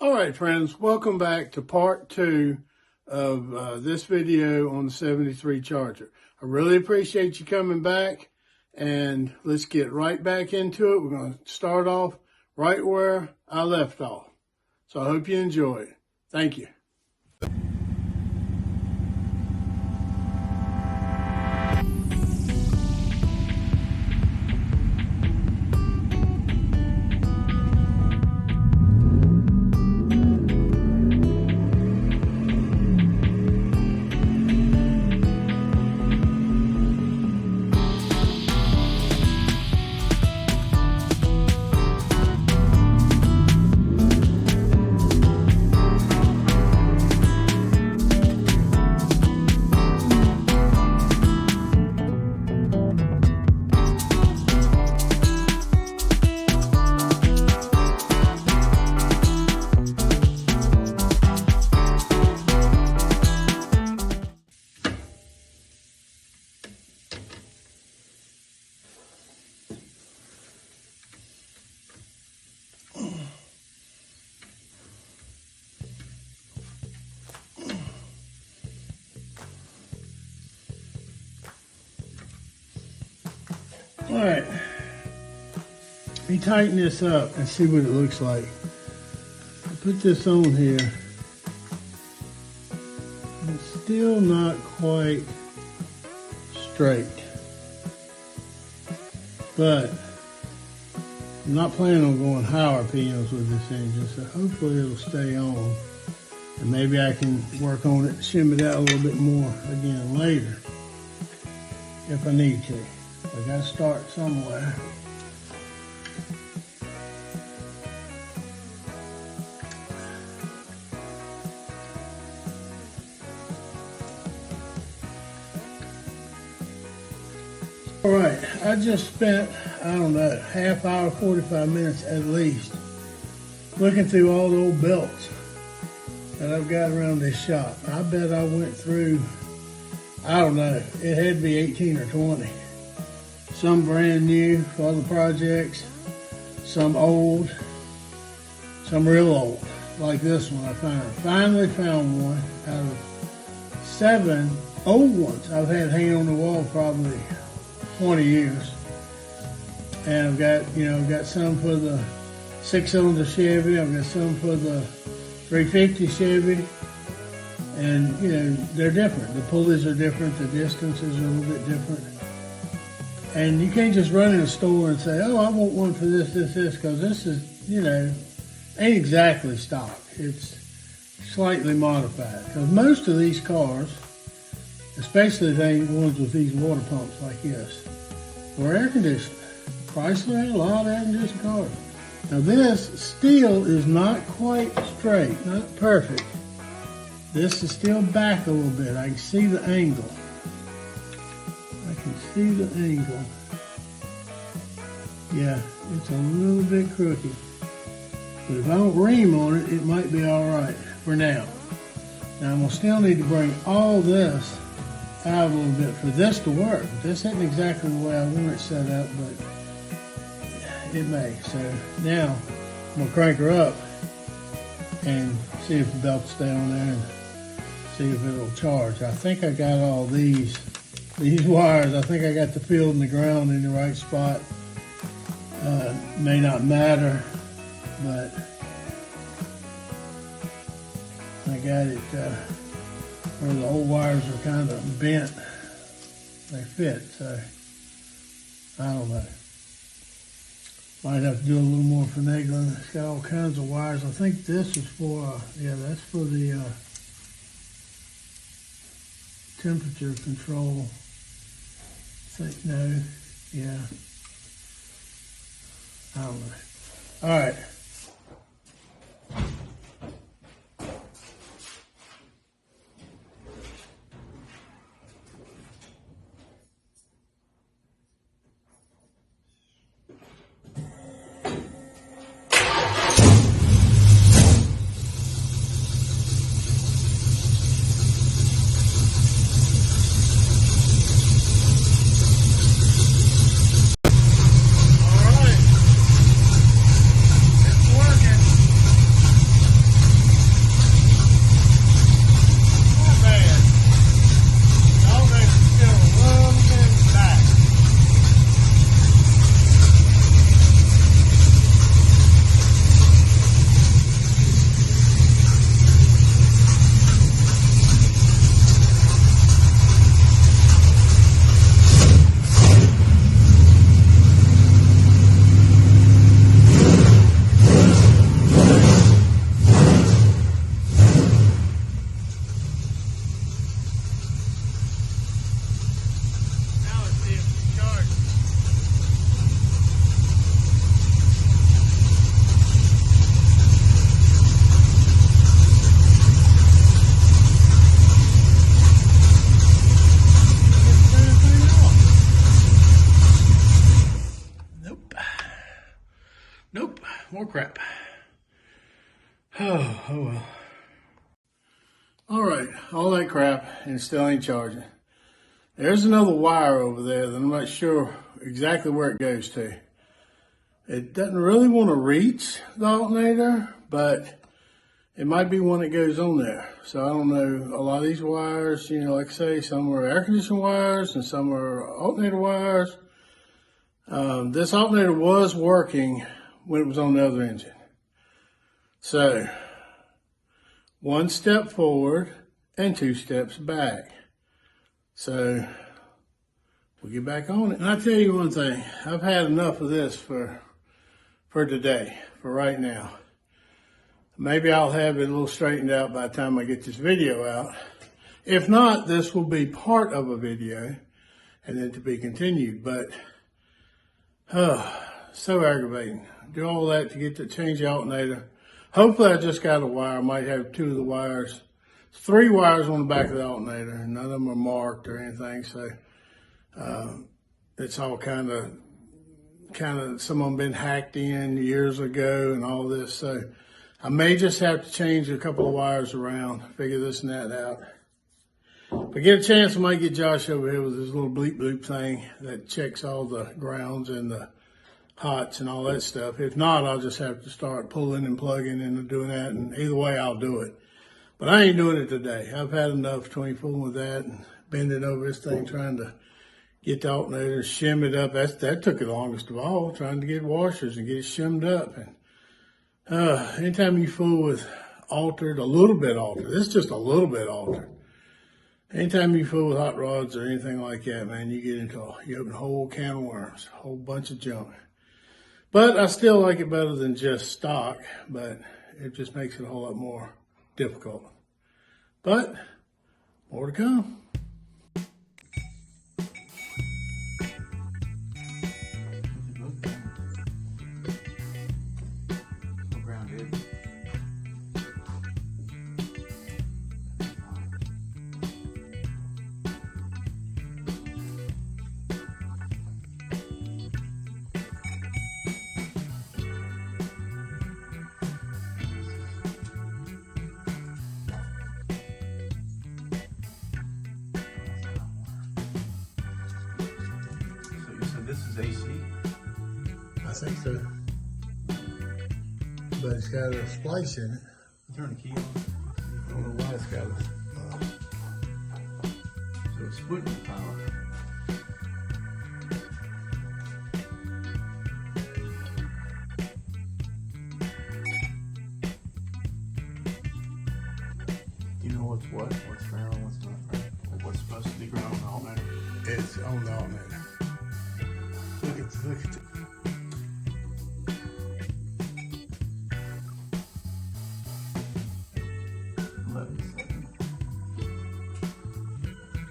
All right, friends, welcome back to part 2 of this video on the 73 Charger. I really appreciate you coming back, and let's get right back into it. We're going to start off right where I left off. So I hope you enjoy it. Thank you. All right, let me tighten this up and see what it looks like. I put this on here. It's still not quite straight, but I'm not planning on going high RPMs with this engine, so hopefully it'll stay on. And maybe I can work on it, shim it out a little bit more again later if I need to. I gotta start somewhere. All right, I just spent, I don't know, half hour, 45 minutes at least, looking through all the old belts that I've got around this shop. I bet I went through, I don't know, it had to be 18 or 20. Some brand new for other projects, some old, some real old, like this one I finally found one out of 7 old ones I've had hanging on the wall probably 20 years. And I've got some for the 6-cylinder Chevy, I've got some for the 350 Chevy, and they're different. The pulleys are different, the distances are a little bit different. And you can't just run in a store and say, oh, I want one for this, because this is, ain't exactly stock. It's slightly modified. Because most of these cars, especially the ones with these water pumps like this, were air conditioned. Chrysler had a lot of air conditioned cars. Now this still is not quite straight, not perfect. This is still back a little bit. I can see the angle. See the angle. Yeah, it's a little bit crooked. But if I don't ream on it, it might be all right for now. Now I'm gonna still need to bring all this out a little bit for this to work. This isn't exactly the way I want it set up, but it may. So now I'm gonna crank her up and see if the belt will stay on there and see if it'll charge. I think I got all these wires. I think I got the field and the ground in the right spot. May not matter, but I got it where the old wires are kind of bent. They fit, so I don't know. Might have to do a little more finagling. It's got all kinds of wires. I think this is for, that's for the temperature control. No, yeah, I don't know. All right. Oh well. All right, all that crap and still ain't charging. There's another wire over there that I'm not sure exactly where it goes to. It doesn't really want to reach the alternator, but it might be one that goes on there. So I don't know. A lot of these wires, you know, like I say, some are air conditioning wires and some are alternator wires. This alternator was working when it was on the other engine. So 1 step forward and 2 steps back. So we'll get back on it. And I'll tell you one thing, I've had enough of this for today, for right now. Maybe I'll have it a little straightened out by the time I get this video out. If not, this will be part of a video and then to be continued. But, so aggravating. Do all that to get to change the alternator. Hopefully I just got a wire. I might have 2 of the wires. 3 wires on the back of the alternator, and none of them are marked or anything. So it's all kind of some of them been hacked in years ago and all this. So I may just have to change a couple of wires around, figure this and that out. If I get a chance, I might get Josh over here with his little bleep bloop thing that checks all the grounds and the hots and all that stuff. If not, I'll just have to start pulling and plugging and doing that. And either way, I'll do it. But I ain't doing it today. I've had enough 24 with that and bending over this thing trying to get the alternator, shim it up. That took the longest of all, trying to get washers and get it shimmed up. And anytime you fool with altered, a little bit altered, this is just a little bit altered. Anytime you fool with hot rods or anything like that, man, you open a whole can of worms, a whole bunch of junk. But I still like it better than just stock, but it just makes it a whole lot more difficult. But more to come. This is AC? I think so. But it's got a splice in it. Turn the key on. I don't know why it's got a... So it's splitting the power. Do you know what's what? What's ground, what's not ground? Or what's supposed to be ground on the alternator? It's on the alternator. Look at the...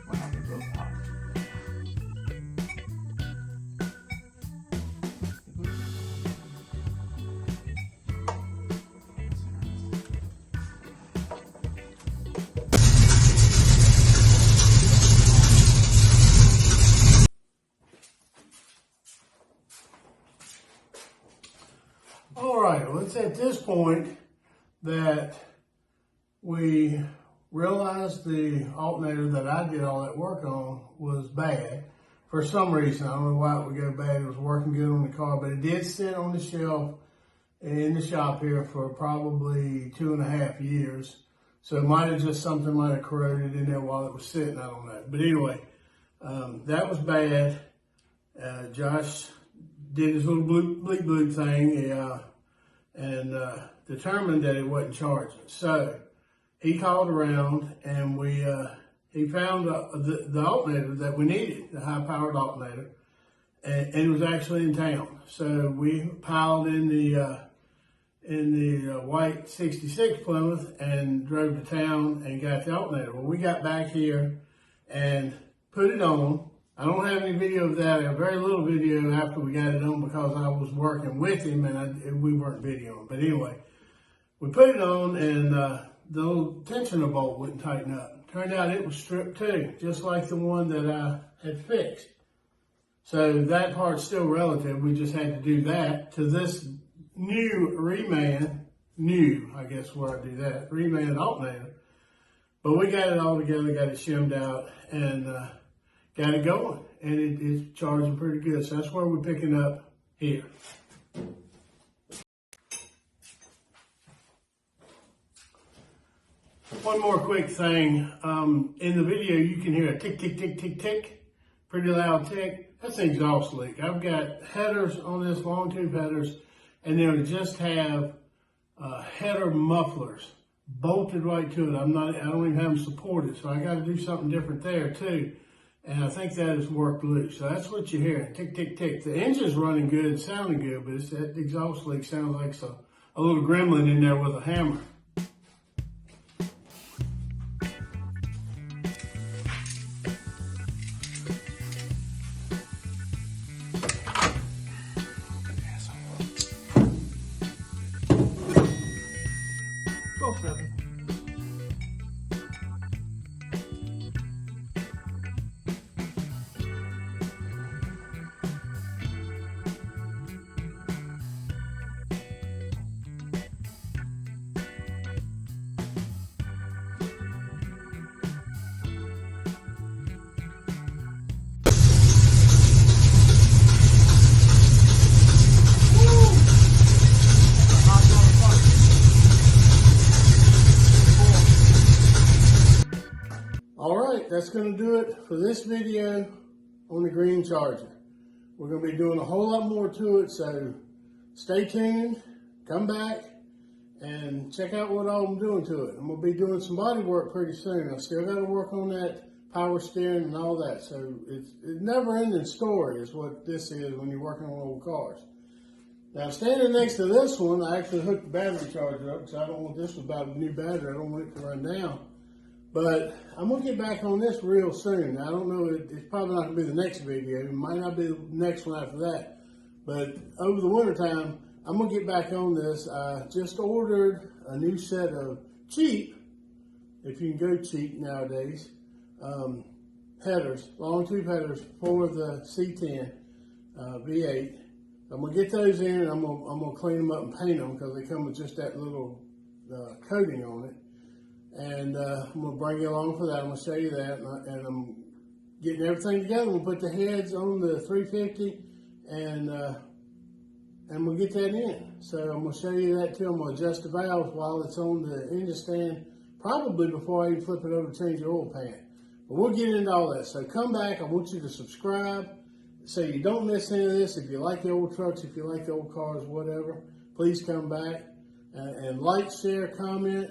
Wow, they're both hot. All right, well, it's at this point that we realized the alternator that I did all that work on was bad. For some reason, I don't know why it would go bad. It was working good on the car, but it did sit on the shelf in the shop here for probably 2.5 years. So it might have just something might have corroded in there while it was sitting, I don't know. But anyway, that was bad. Josh did his little bleep bloop thing and determined that it wasn't charging. So he called around and he found the alternator that we needed, the high-powered alternator, and it was actually in town. So we piled in the white 66 Plymouth and drove to town and got the alternator. Well, we got back here and put it on. I don't have any video of that. I have very little video after we got it on because I was working with him and we weren't videoing. But anyway, we put it on and the little tensioner bolt wouldn't tighten up. Turned out it was stripped too, just like the one that I had fixed. So that part's still relative. We just had to do that to this new reman new, I guess, where I do that. 3-man alternator. But we got it all together, got it shimmed out, and got it going. And it's charging pretty good. So that's where we're picking up here. One more quick thing. In the video, you can hear a tick, tick, tick, tick, tick. Pretty loud tick. That's an exhaust leak. I've got headers on this, long tube headers, and they'll just have header mufflers bolted right to it. I don't even have them supported, so I got to do something different there too. And I think that has worked loose. So that's what you're hearing, tick, tick, tick. The engine's running good, sounding good, but it's that exhaust leak sounds like a little gremlin in there with a hammer. Go 7. Alright, that's going to do it for this video on the green charger. We're going to be doing a whole lot more to it, so stay tuned, come back, and check out what all I'm doing to it. I'm going to be doing some body work pretty soon. I still got to work on that power steering and all that, so it's a never-ending story is what this is when you're working on old cars. Now, standing next to this one, I actually hooked the battery charger up because I don't want this without a new battery. I don't want it to run down. But I'm going to get back on this real soon. Now, I don't know, it's probably not going to be the next video. It might not be the next one after that. But over the wintertime, I'm going to get back on this. I just ordered a new set of cheap, if you can go cheap nowadays, headers, long tube headers for the C10 V8. I'm going to get those in and I'm going to clean them up and paint them because they come with just that little coating on it. And I'm going to bring you along for that. I'm going to show you that. And I'm getting everything together. We'll put the heads on the 350 and we'll get that in. So I'm going to show you that too. I'm going to adjust the valves while it's on the engine stand, probably before I even flip it over to change the oil pan. But we'll get into all that. So come back. I want you to subscribe so you don't miss any of this. If you like the old trucks, if you like the old cars, whatever, please come back and like, share, comment,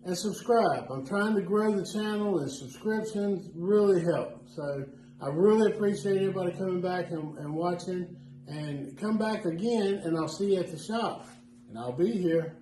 and subscribe. I'm trying to grow the channel, and subscriptions really help. So I really appreciate everybody coming back and watching. And come back again, and I'll see you at the shop. And I'll be here.